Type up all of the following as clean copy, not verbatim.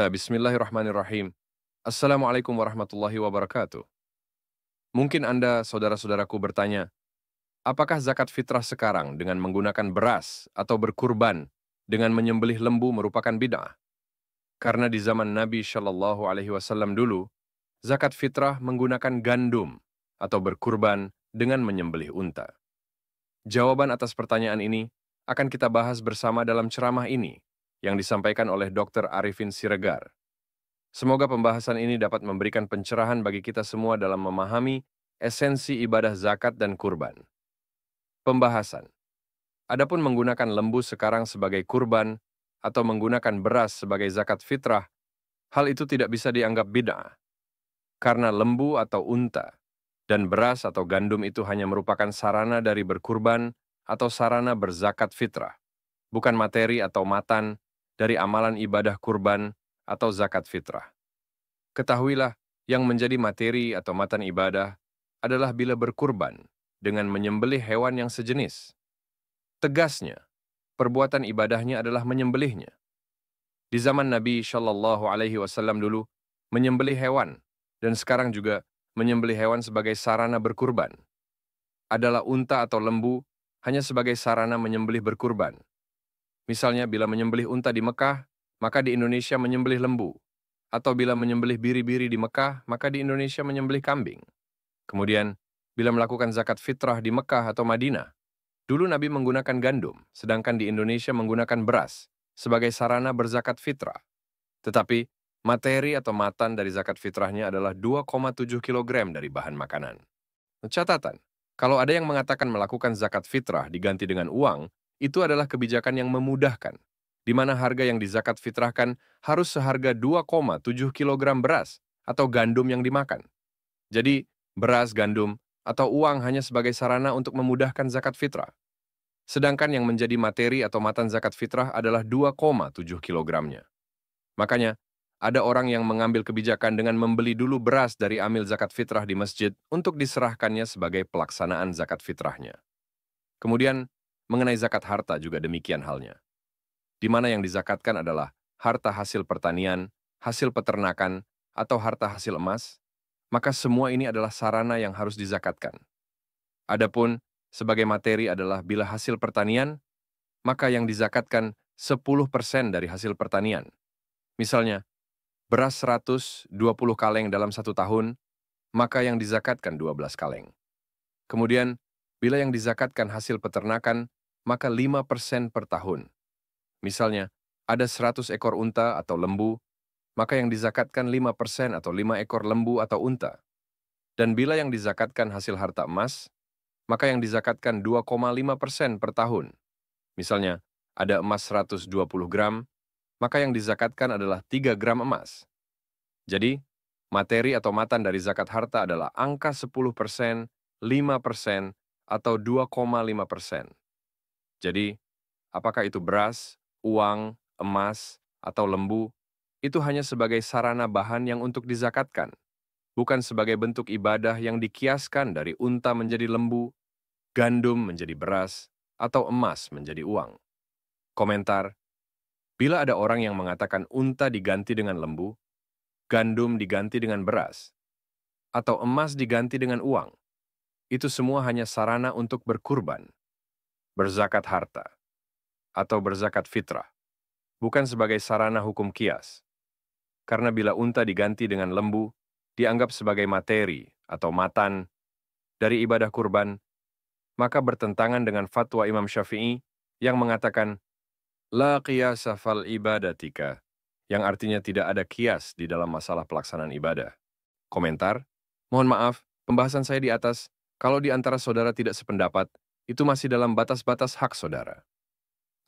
Bismillahirrahmanirrahim. Assalamualaikum warahmatullahi wabarakatuh. Mungkin Anda, saudara-saudaraku bertanya, apakah zakat fitrah sekarang dengan menggunakan beras atau berkurban dengan menyembelih lembu merupakan bid'ah? Karena di zaman Nabi Shallallahu Alaihi Wasallam dulu, zakat fitrah menggunakan gandum atau berkurban dengan menyembelih unta. Jawaban atas pertanyaan ini akan kita bahas bersama dalam ceramah ini yang disampaikan oleh Dr. Arifin Siregar. Semoga pembahasan ini dapat memberikan pencerahan bagi kita semua dalam memahami esensi ibadah zakat dan kurban. Pembahasan. Adapun menggunakan lembu sekarang sebagai kurban atau menggunakan beras sebagai zakat fitrah, hal itu tidak bisa dianggap bid'ah. Karena lembu atau unta dan beras atau gandum itu hanya merupakan sarana dari berkurban atau sarana berzakat fitrah, bukan materi atau matan dari amalan ibadah kurban atau zakat fitrah. Ketahuilah, yang menjadi materi atau matan ibadah adalah bila berkurban dengan menyembelih hewan yang sejenis. Tegasnya, perbuatan ibadahnya adalah menyembelihnya. Di zaman Nabi Shallallahu Alaihi Wasallam dulu, menyembelih hewan, dan sekarang juga menyembelih hewan sebagai sarana berkurban. Adalah unta atau lembu hanya sebagai sarana menyembelih berkurban. Misalnya, bila menyembelih unta di Mekah, maka di Indonesia menyembelih lembu. Atau bila menyembelih biri-biri di Mekah, maka di Indonesia menyembelih kambing. Kemudian, bila melakukan zakat fitrah di Mekah atau Madinah, dulu Nabi menggunakan gandum, sedangkan di Indonesia menggunakan beras sebagai sarana berzakat fitrah. Tetapi, materi atau matan dari zakat fitrahnya adalah 2,7 kg dari bahan makanan. Catatan, kalau ada yang mengatakan melakukan zakat fitrah diganti dengan uang, itu adalah kebijakan yang memudahkan, di mana harga yang dizakat fitrahkan harus seharga 2,7 kg beras atau gandum yang dimakan. Jadi, beras, gandum, atau uang hanya sebagai sarana untuk memudahkan zakat fitrah. Sedangkan yang menjadi materi atau matan zakat fitrah adalah 2,7 kg-nya. Makanya, ada orang yang mengambil kebijakan dengan membeli dulu beras dari amil zakat fitrah di masjid untuk diserahkannya sebagai pelaksanaan zakat fitrahnya. Kemudian, mengenai zakat harta juga demikian halnya, di mana yang dizakatkan adalah harta hasil pertanian, hasil peternakan, atau harta hasil emas, maka semua ini adalah sarana yang harus dizakatkan. Adapun sebagai materi adalah bila hasil pertanian, maka yang dizakatkan 10% dari hasil pertanian. Misalnya, beras 120 kaleng dalam 1 tahun, maka yang dizakatkan 12 kaleng. Kemudian, bila yang dizakatkan hasil peternakan, maka 5% per tahun. Misalnya, ada 100 ekor unta atau lembu, maka yang dizakatkan 5% atau 5 ekor lembu atau unta. Dan bila yang dizakatkan hasil harta emas, maka yang dizakatkan 2,5% per tahun. Misalnya, ada emas 120 gram, maka yang dizakatkan adalah 3 gram emas. Jadi, materi atau matan dari zakat harta adalah angka 10%, 5%, atau 2,5%. Jadi, apakah itu beras, uang, emas, atau lembu, itu hanya sebagai sarana bahan yang untuk dizakatkan, bukan sebagai bentuk ibadah yang dikiaskan dari unta menjadi lembu, gandum menjadi beras, atau emas menjadi uang. Komentar, bila ada orang yang mengatakan unta diganti dengan lembu, gandum diganti dengan beras, atau emas diganti dengan uang, itu semua hanya sarana untuk berkurban, berzakat harta, atau berzakat fitrah, bukan sebagai sarana hukum kias. Karena bila unta diganti dengan lembu, dianggap sebagai materi atau matan dari ibadah kurban, maka bertentangan dengan fatwa Imam Syafi'i yang mengatakan, La qiyasa fal ibadatika, yang artinya tidak ada kias di dalam masalah pelaksanaan ibadah. Komentar, mohon maaf, pembahasan saya di atas, kalau di antara saudara tidak sependapat, itu masih dalam batas-batas hak saudara.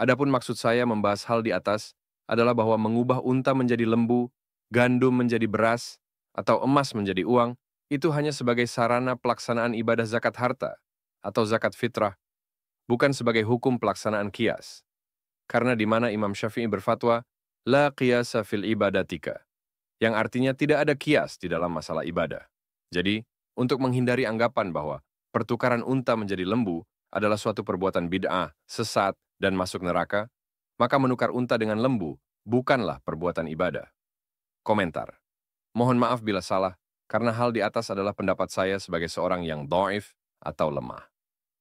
Adapun maksud saya membahas hal di atas adalah bahwa mengubah unta menjadi lembu, gandum menjadi beras, atau emas menjadi uang, itu hanya sebagai sarana pelaksanaan ibadah zakat harta atau zakat fitrah, bukan sebagai hukum pelaksanaan kias. Karena di mana Imam Syafi'i berfatwa, La qiyasa fil ibadatika, yang artinya tidak ada kias di dalam masalah ibadah. Jadi, untuk menghindari anggapan bahwa pertukaran unta menjadi lembu adalah suatu perbuatan bid'ah, sesat, dan masuk neraka, maka menukar unta dengan lembu bukanlah perbuatan ibadah. Komentar. Mohon maaf bila salah, karena hal di atas adalah pendapat saya sebagai seorang yang dhaif atau lemah.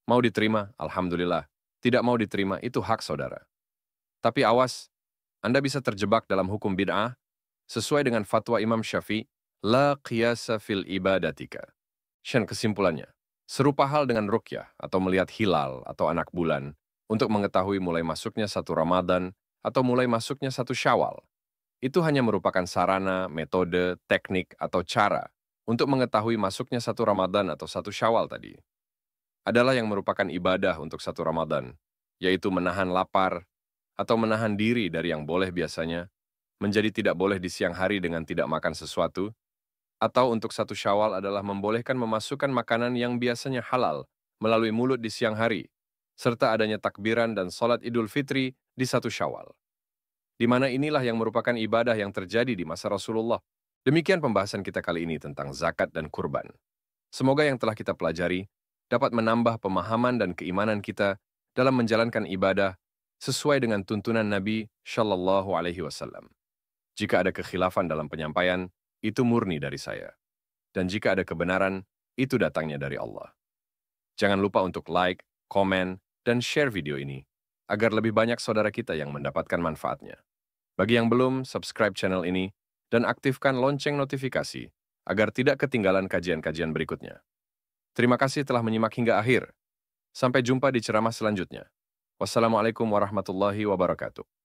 Mau diterima, alhamdulillah. Tidak mau diterima, itu hak saudara. Tapi awas, Anda bisa terjebak dalam hukum bid'ah sesuai dengan fatwa Imam Syafi'i, la qiyasa fil ibadatika. Shen kesimpulannya, serupa hal dengan ruqyah atau melihat hilal atau anak bulan untuk mengetahui mulai masuknya satu Ramadan atau mulai masuknya satu Syawal. Itu hanya merupakan sarana, metode, teknik, atau cara untuk mengetahui masuknya satu Ramadan atau satu Syawal tadi. Adalah yang merupakan ibadah untuk satu Ramadan, yaitu menahan lapar atau menahan diri dari yang boleh biasanya, menjadi tidak boleh di siang hari dengan tidak makan sesuatu, atau untuk satu Syawal adalah membolehkan memasukkan makanan yang biasanya halal melalui mulut di siang hari, serta adanya takbiran dan sholat Idul Fitri di satu Syawal. Di mana inilah yang merupakan ibadah yang terjadi di masa Rasulullah. Demikian pembahasan kita kali ini tentang zakat dan kurban. Semoga yang telah kita pelajari dapat menambah pemahaman dan keimanan kita dalam menjalankan ibadah sesuai dengan tuntunan Nabi Shallallahu Alaihi Wasallam. Jika ada kekhilafan dalam penyampaian, itu murni dari saya. Dan jika ada kebenaran, itu datangnya dari Allah. Jangan lupa untuk like, komen, dan share video ini, agar lebih banyak saudara kita yang mendapatkan manfaatnya. Bagi yang belum, subscribe channel ini, dan aktifkan lonceng notifikasi, agar tidak ketinggalan kajian-kajian berikutnya. Terima kasih telah menyimak hingga akhir. Sampai jumpa di ceramah selanjutnya. Wassalamualaikum warahmatullahi wabarakatuh.